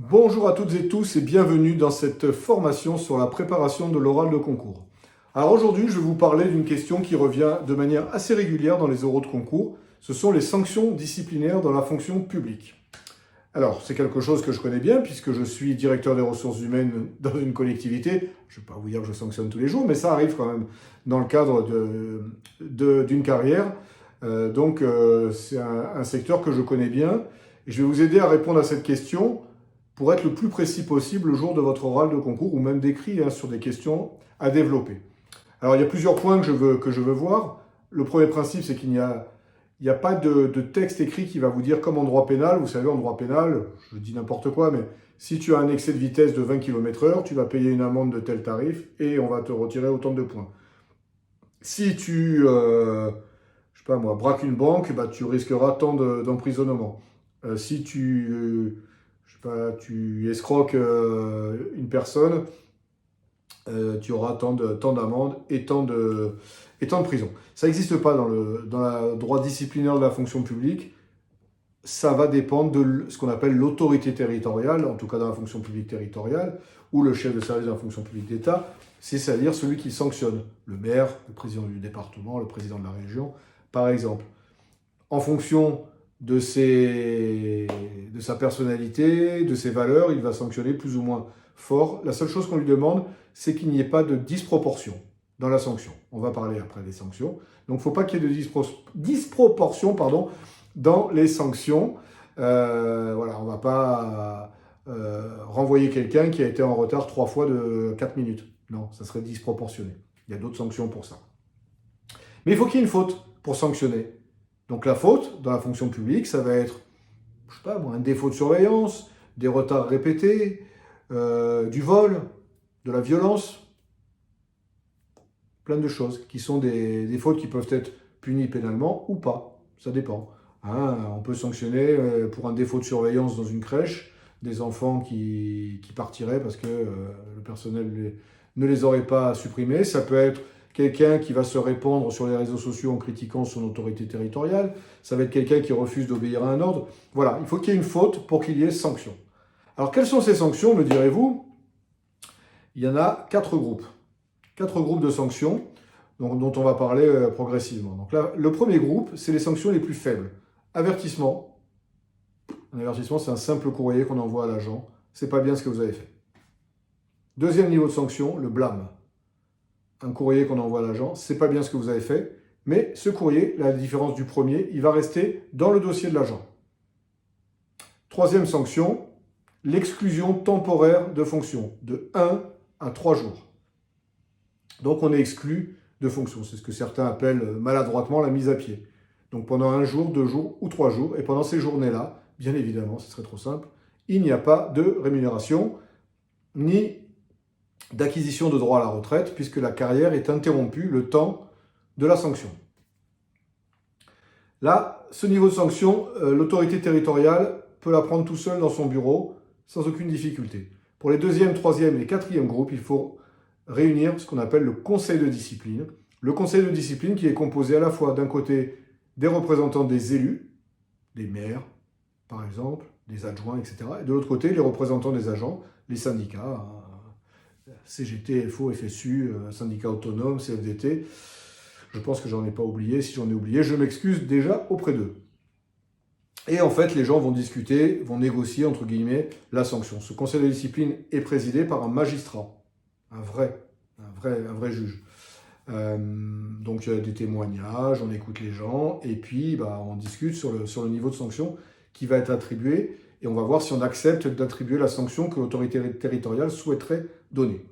Bonjour à toutes et tous et bienvenue dans cette formation sur la préparation de l'oral de concours. Alors aujourd'hui, je vais vous parler d'une question qui revient de manière assez régulière dans les oraux de concours. Ce sont les sanctions disciplinaires dans la fonction publique. Alors, c'est quelque chose que je connais bien puisque je suis directeur des ressources humaines dans une collectivité. Je ne vais pas vous dire que je sanctionne tous les jours, mais ça arrive quand même dans le cadre d'une carrière. C'est un secteur que je connais bien. Et je vais vous aider à répondre à cette question pour être le plus précis possible le jour de votre oral de concours ou même d'écrit sur des questions à développer. Alors, il y a plusieurs points que je veux voir. Le premier principe, c'est qu'il n'y a pas de texte écrit qui va vous dire, comme en droit pénal, vous savez, en droit pénal, je dis n'importe quoi, mais si tu as un excès de vitesse de 20 km/h, tu vas payer une amende de tel tarif et on va te retirer autant de points. Si tu, je sais pas moi, braques une banque, bah, tu risqueras tant d'emprisonnement. Si tu, je sais pas, tu escroques une personne, tu auras tant d'amendes et tant de prison. Ça n'existe pas dans le droit disciplinaire de la fonction publique. Ça va dépendre de ce qu'on appelle l'autorité territoriale, en tout cas dans la fonction publique territoriale, ou le chef de service de la fonction publique d'État, c'est-à-dire celui qui sanctionne le maire, le président du département, le président de la région, par exemple. En fonction de sa personnalité, de ses valeurs, il va sanctionner plus ou moins fort. La seule chose qu'on lui demande, c'est qu'il n'y ait pas de disproportion dans la sanction. On va parler après des sanctions. Donc, il ne faut pas qu'il y ait de disproportion dans les sanctions. Voilà, on ne va pas renvoyer quelqu'un qui a été en retard 3 fois de 4 minutes. Non, ça serait disproportionné. Il y a d'autres sanctions pour ça. Mais il faut qu'il y ait une faute pour sanctionner. Donc la faute, dans la fonction publique, ça va être, je sais pas moi, un défaut de surveillance, des retards répétés, du vol, de la violence, plein de choses qui sont des fautes qui peuvent être punies pénalement ou pas, ça dépend. Hein, on peut sanctionner pour un défaut de surveillance dans une crèche des enfants qui partiraient parce que le personnel ne les aurait pas supprimés. Ça peut être quelqu'un qui va se répandre sur les réseaux sociaux en critiquant son autorité territoriale. Ça va être quelqu'un qui refuse d'obéir à un ordre. Voilà, il faut qu'il y ait une faute pour qu'il y ait sanction. Alors, quelles sont ces sanctions, me direz-vous? Il y en a 4 groupes. 4 groupes de sanctions dont on va parler progressivement. Donc là, le premier groupe, c'est les sanctions les plus faibles. Avertissement. Un avertissement, c'est un simple courrier qu'on envoie à l'agent. C'est pas bien ce que vous avez fait. Deuxième niveau de sanction, le blâme. Un courrier qu'on envoie à l'agent, c'est pas bien ce que vous avez fait, mais ce courrier, la différence du premier, il va rester dans le dossier de l'agent. Troisième sanction, l'exclusion temporaire de fonction, de 1 à 3 jours. Donc on est exclu de fonction, c'est ce que certains appellent maladroitement la mise à pied. Donc pendant 1 jour, 2 jours ou 3 jours, et pendant ces journées-là, bien évidemment, ce serait trop simple, il n'y a pas de rémunération, ni d'acquisition de droit à la retraite, puisque la carrière est interrompue le temps de la sanction. Là, ce niveau de sanction, l'autorité territoriale peut la prendre tout seul dans son bureau, sans aucune difficulté. Pour les deuxième, troisième et quatrième groupes, il faut réunir ce qu'on appelle le conseil de discipline. Le conseil de discipline qui est composé à la fois d'un côté des représentants des élus, des maires par exemple, des adjoints, etc. Et de l'autre côté, les représentants des agents, les syndicats, CGT, FO, FSU, syndicats autonomes, CFDT. Je pense que j'en ai pas oublié. Si j'en ai oublié, je m'excuse déjà auprès d'eux. Et en fait, les gens vont discuter, vont négocier, entre guillemets, la sanction. Ce conseil de discipline est présidé par un magistrat, un vrai juge. Donc il y a des témoignages, on écoute les gens, et puis on discute sur le niveau de sanction qui va être attribué, et on va voir si on accepte d'attribuer la sanction que l'autorité territoriale souhaiterait donner.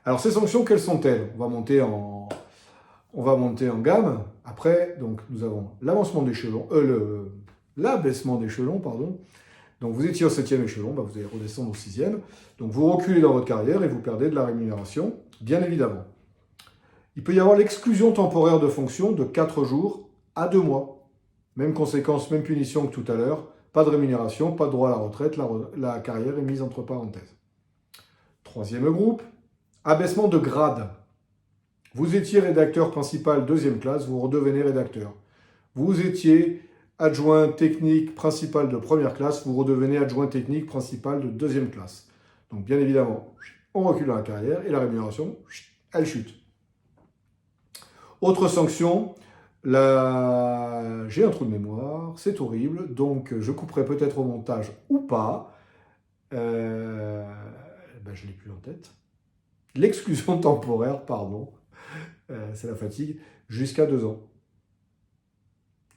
Alors ces sanctions, quelles sont-elles? On va monter en gamme. Après, donc, nous avons l'abaissement d'échelon, pardon. Donc vous étiez au 7e échelon, vous allez redescendre au 6e. Donc vous reculez dans votre carrière et vous perdez de la rémunération, bien évidemment. Il peut y avoir l'exclusion temporaire de fonction de 4 jours à 2 mois. Même conséquence, même punition que tout à l'heure. Pas de rémunération, pas de droit à la retraite, la carrière est mise entre parenthèses. Troisième groupe, abaissement de grade. Vous étiez rédacteur principal 2e classe, vous redevenez rédacteur. Vous étiez adjoint technique principal de première classe, vous redevenez adjoint technique principal de deuxième classe. Donc bien évidemment, on recule dans la carrière et la rémunération, elle chute. Autre sanction, j'ai un trou de mémoire, c'est horrible, donc je couperai peut-être au montage ou pas. Je ne l'ai plus en tête. L'exclusion temporaire, pardon, c'est la fatigue, jusqu'à 2 ans.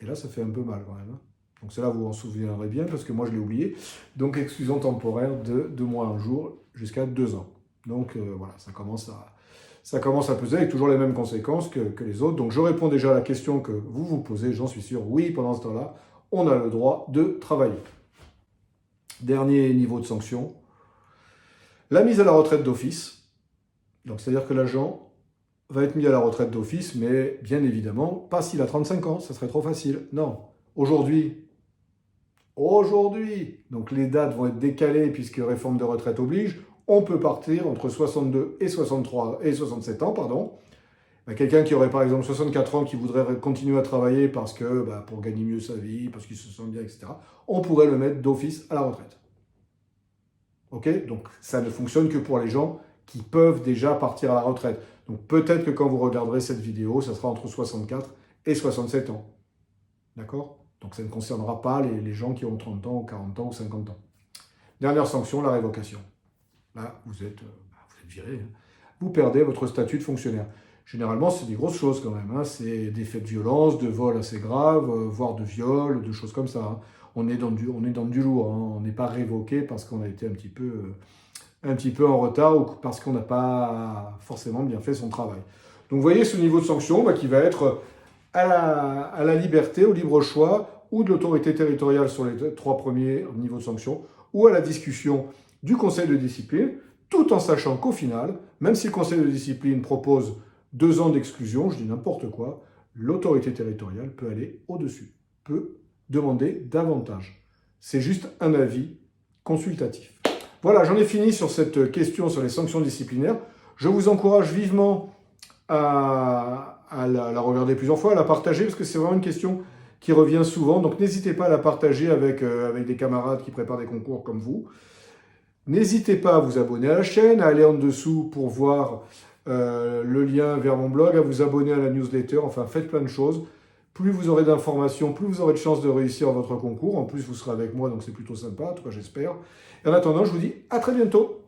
Et là, ça fait un peu mal quand même. Donc cela, vous vous en souviendrez bien, parce que moi, je l'ai oublié. Donc, exclusion temporaire de 2 mois, 1 jour, jusqu'à 2 ans. Donc, voilà, ça commence à peser avec toujours les mêmes conséquences que les autres. Donc, je réponds déjà à la question que vous vous posez, j'en suis sûr. Oui, pendant ce temps-là, on a le droit de travailler. Dernier niveau de sanction, la mise à la retraite d'office. Donc, c'est-à-dire que l'agent va être mis à la retraite d'office, mais bien évidemment, pas s'il a 35 ans, ça serait trop facile. Non. Aujourd'hui, donc les dates vont être décalées puisque réforme de retraite oblige, on peut partir entre 62 et 67 ans, pardon. Quelqu'un qui aurait par exemple 64 ans qui voudrait continuer à travailler parce que pour gagner mieux sa vie, parce qu'il se sent bien, etc., on pourrait le mettre d'office à la retraite. Ok? Donc ça ne fonctionne que pour les gens qui peuvent déjà partir à la retraite. Donc peut-être que quand vous regarderez cette vidéo, ça sera entre 64 et 67 ans. D'accord? Donc ça ne concernera pas les gens qui ont 30 ans, ou 40 ans, ou 50 ans. Dernière sanction, la révocation. Là, vous êtes viré. Vous perdez votre statut de fonctionnaire. Généralement, c'est des grosses choses quand même. C'est des faits de violence, de vol assez graves, voire de viol, de choses comme ça. On est dans du lourd. On n'est pas révoqué parce qu'on a été un petit peu en retard ou parce qu'on n'a pas forcément bien fait son travail. Donc vous voyez ce niveau de sanction qui va être à la liberté, au libre choix, ou de l'autorité territoriale sur les 3 premiers niveaux de sanction, ou à la discussion du conseil de discipline, tout en sachant qu'au final, même si le conseil de discipline propose 2 ans d'exclusion, je dis n'importe quoi, l'autorité territoriale peut aller au-dessus, peut demander davantage. C'est juste un avis consultatif. Voilà, j'en ai fini sur cette question sur les sanctions disciplinaires. Je vous encourage vivement à la regarder plusieurs fois, à la partager, parce que c'est vraiment une question qui revient souvent. Donc n'hésitez pas à la partager avec des camarades qui préparent des concours comme vous. N'hésitez pas à vous abonner à la chaîne, à aller en dessous pour voir le lien vers mon blog, à vous abonner à la newsletter, enfin faites plein de choses. Plus vous aurez d'informations, plus vous aurez de chances de réussir votre concours. En plus, vous serez avec moi, donc c'est plutôt sympa, en tout cas j'espère. Et en attendant, je vous dis à très bientôt.